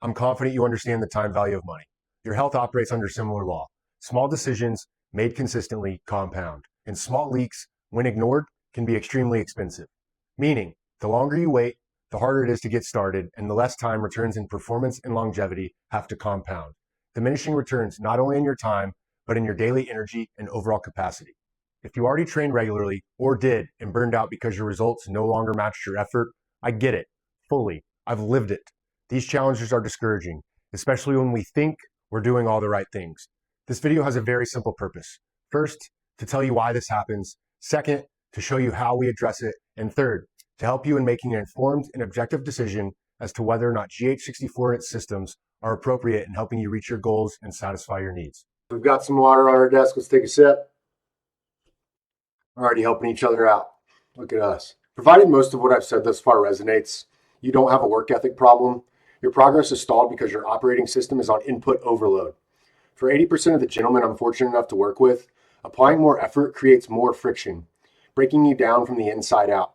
I'm confident you understand the time value of money. Your health operates under similar law. Small decisions made consistently compound, and small leaks, when ignored, can be extremely expensive. Meaning, the longer you wait, the harder it is to get started, and the less time returns in performance and longevity have to compound, diminishing returns not only in your time, but in your daily energy and overall capacity. If you already trained regularly or did and burned out because your results no longer matched your effort, I get it fully. I've lived it. These challenges are discouraging, especially when we think we're doing all the right things. This video has a very simple purpose. First, to tell you why this happens. Second, to show you how we address it. And third, to help you in making an informed and objective decision as to whether or not GH64 and its systems are appropriate in helping you reach your goals and satisfy your needs. We've got some water on our desk. Let's take a sip. Already helping each other out. Look at us. Provided most of what I've said thus far resonates, you don't have a work ethic problem. Your progress is stalled because your operating system is on input overload. For 80% of the gentlemen I'm fortunate enough to work with, applying more effort creates more friction, breaking you down from the inside out.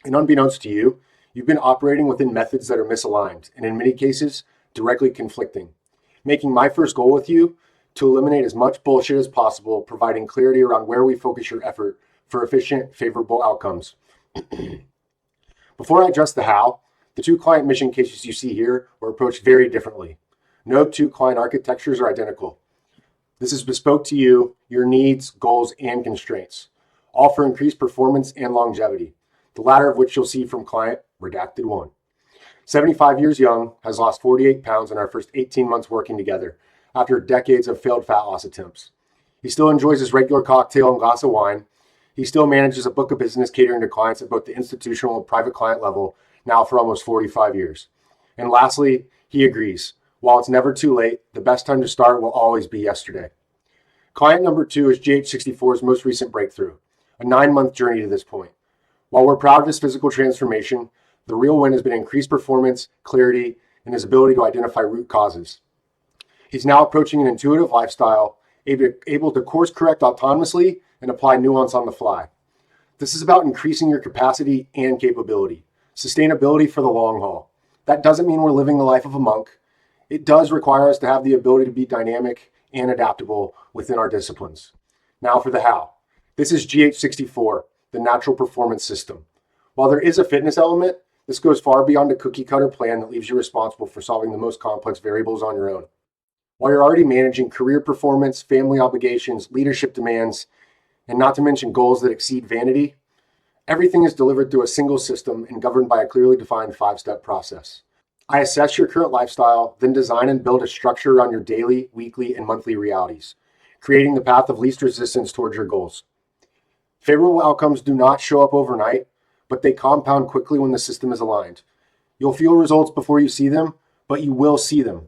And unbeknownst to you, you've been operating within methods that are misaligned, and in many cases, directly conflicting. Making my first goal with you to eliminate as much bullshit as possible, providing clarity around where we focus your effort for efficient, favorable outcomes. Before I address the how, the two client mission cases you see here were approached very differently. No two client architectures are identical. This is bespoke to you, your needs, goals, and constraints, all for increased performance and longevity, the latter of which you'll see from client redacted 1. 75 years young, has lost 48 pounds in our first 18 months working together after decades of failed fat loss attempts. He still enjoys his regular cocktail and glass of wine. He still manages a book of business catering to clients at both the institutional and private client level, now for almost 45 years. And lastly, he agrees. While it's never too late, the best time to start will always be yesterday. Client number 2 is GH64's most recent breakthrough, a 9-month journey to this point. While we're proud of his physical transformation, the real win has been increased performance, clarity, and his ability to identify root causes. He's now approaching an intuitive lifestyle, able to course correct autonomously and apply nuance on the fly. This is about increasing your capacity and capability, sustainability for the long haul. That doesn't mean we're living the life of a monk. It does require us to have the ability to be dynamic and adaptable within our disciplines. Now for the how. This is GH64, the natural performance system. While there is a fitness element, this goes far beyond a cookie cutter plan that leaves you responsible for solving the most complex variables on your own. While you're already managing career performance, family obligations, leadership demands, and not to mention goals that exceed vanity, everything is delivered through a single system and governed by a clearly defined 5-step process. I assess your current lifestyle, then design and build a structure around your daily, weekly, and monthly realities, creating the path of least resistance towards your goals. Favorable outcomes do not show up overnight, but they compound quickly when the system is aligned. You'll feel results before you see them, but you will see them.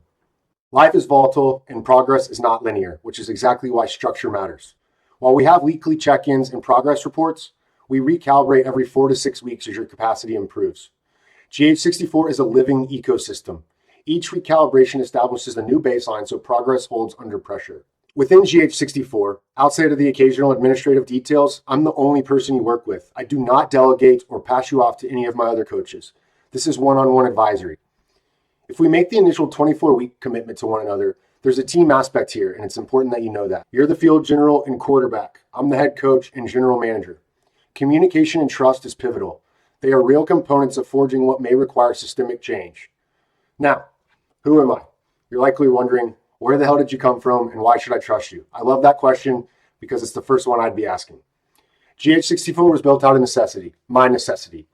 Life is volatile and progress is not linear, which is exactly why structure matters. While we have weekly check-ins and progress reports, we recalibrate every 4 to 6 weeks as your capacity improves. GH64 is a living ecosystem. Each recalibration establishes a new baseline so progress holds under pressure. Within GH64, outside of the occasional administrative details, I'm the only person you work with. I do not delegate or pass you off to any of my other coaches. This is one-on-one advisory. If we make the initial 24-week commitment to one another, there's a team aspect here, and it's important that you know that. You're the field general and quarterback. I'm the head coach and general manager. Communication and trust is pivotal. They are real components of forging what may require systemic change. Now, who am I? You're likely wondering, where the hell did you come from and why should I trust you? I love that question because it's the first one I'd be asking. GH64 was built out of necessity, my necessity.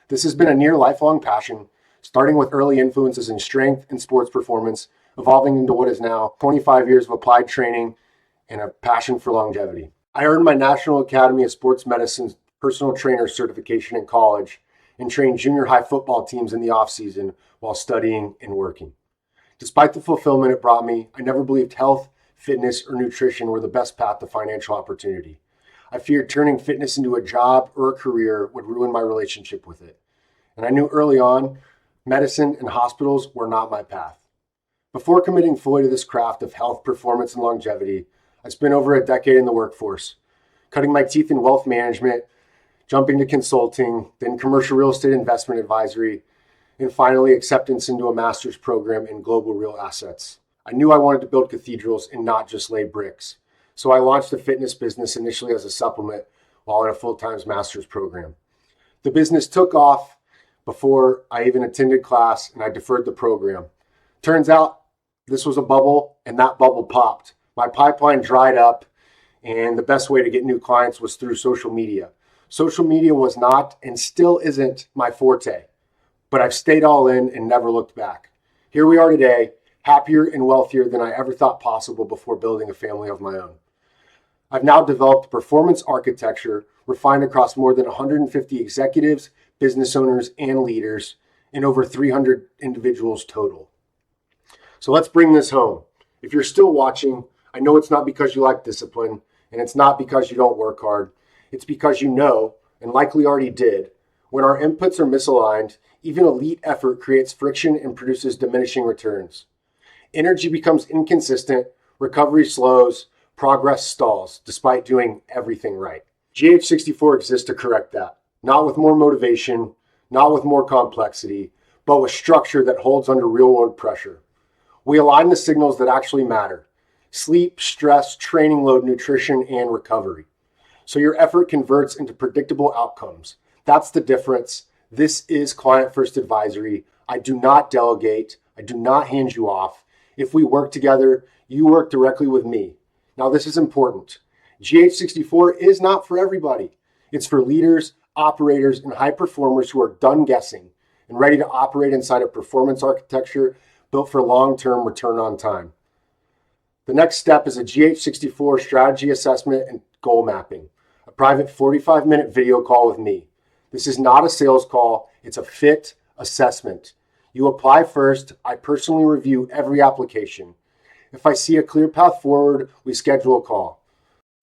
This has been a near lifelong passion, starting with early influences in strength and sports performance, evolving into what is now 25 years of applied training and a passion for longevity. I earned my National Academy of Sports Medicine personal trainer certification in college and trained junior high football teams in the off-season while studying and working. Despite the fulfillment it brought me, I never believed health, fitness, or nutrition were the best path to financial opportunity. I feared turning fitness into a job or a career would ruin my relationship with it. And I knew early on, medicine and hospitals were not my path. Before committing fully to this craft of health, performance, and longevity, I spent over a decade in the workforce, cutting my teeth in wealth management, jumping to consulting, then commercial real estate investment advisory, and finally acceptance into a master's program in global real assets. I knew I wanted to build cathedrals and not just lay bricks. So I launched a fitness business initially as a supplement while in a full-time master's program. The business took off before I even attended class, and I deferred the program. Turns out this was a bubble, and that bubble popped. My pipeline dried up, and the best way to get new clients was through social media. Social media was not and still isn't my forte, but I've stayed all in and never looked back. Here we are today, happier and wealthier than I ever thought possible before building a family of my own. I've now developed performance architecture refined across more than 150 executives, business owners, and leaders, and over 300 individuals total. So let's bring this home. If you're still watching, I know it's not because you like discipline, and it's not because you don't work hard. It's because you know, and likely already did, when our inputs are misaligned, even elite effort creates friction and produces diminishing returns. Energy becomes inconsistent, recovery slows, progress stalls, despite doing everything right. GH64 exists to correct that. Not with more motivation, not with more complexity, but with structure that holds under real-world pressure. We align the signals that actually matter: sleep, stress, training load, nutrition, and recovery. So your effort converts into predictable outcomes. That's the difference. This is client-first advisory. I do not delegate. I do not hand you off. If we work together, you work directly with me. Now, this is important. GH64 is not for everybody. It's for leaders, operators, and high performers who are done guessing and ready to operate inside a performance architecture built for long-term return on time. The next step is a GH64 strategy assessment and goal mapping, a private 45-minute video call with me. This is not a sales call. It's a fit assessment. You apply first. I personally review every application. If I see a clear path forward, we schedule a call.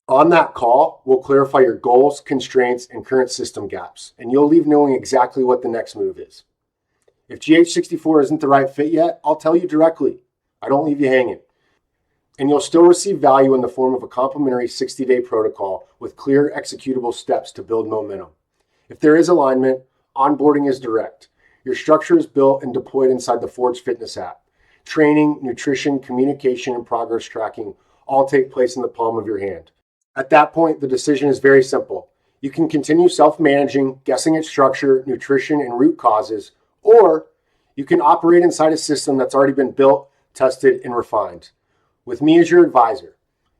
On that call, we'll clarify your goals, constraints, and current system gaps, and you'll leave knowing exactly what the next move is. If GH64 isn't the right fit yet, I'll tell you directly. I don't leave you hanging. And you'll still receive value in the form of a complimentary 60-day protocol with clear executable steps to build momentum. If there is alignment, onboarding is direct. Your structure is built and deployed inside the Forge Fitness app. Training, nutrition, communication, and progress tracking all take place in the palm of your hand. At that point, the decision is very simple. You can continue self-managing, guessing at structure, nutrition, and root causes, or you can operate inside a system that's already been built, tested, and refined. With me as your advisor.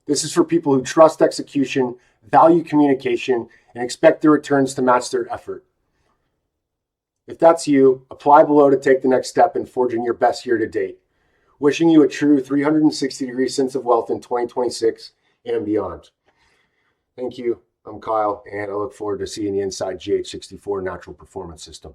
This is for people who trust execution, value communication, and expect their returns to match their effort. If that's you, apply below to take the next step in forging your best year to date. Wishing you a true 360-degree sense of wealth in 2026 and beyond. Thank you. I'm Kyle, and I look forward to seeing you inside GH64 Natural Performance System.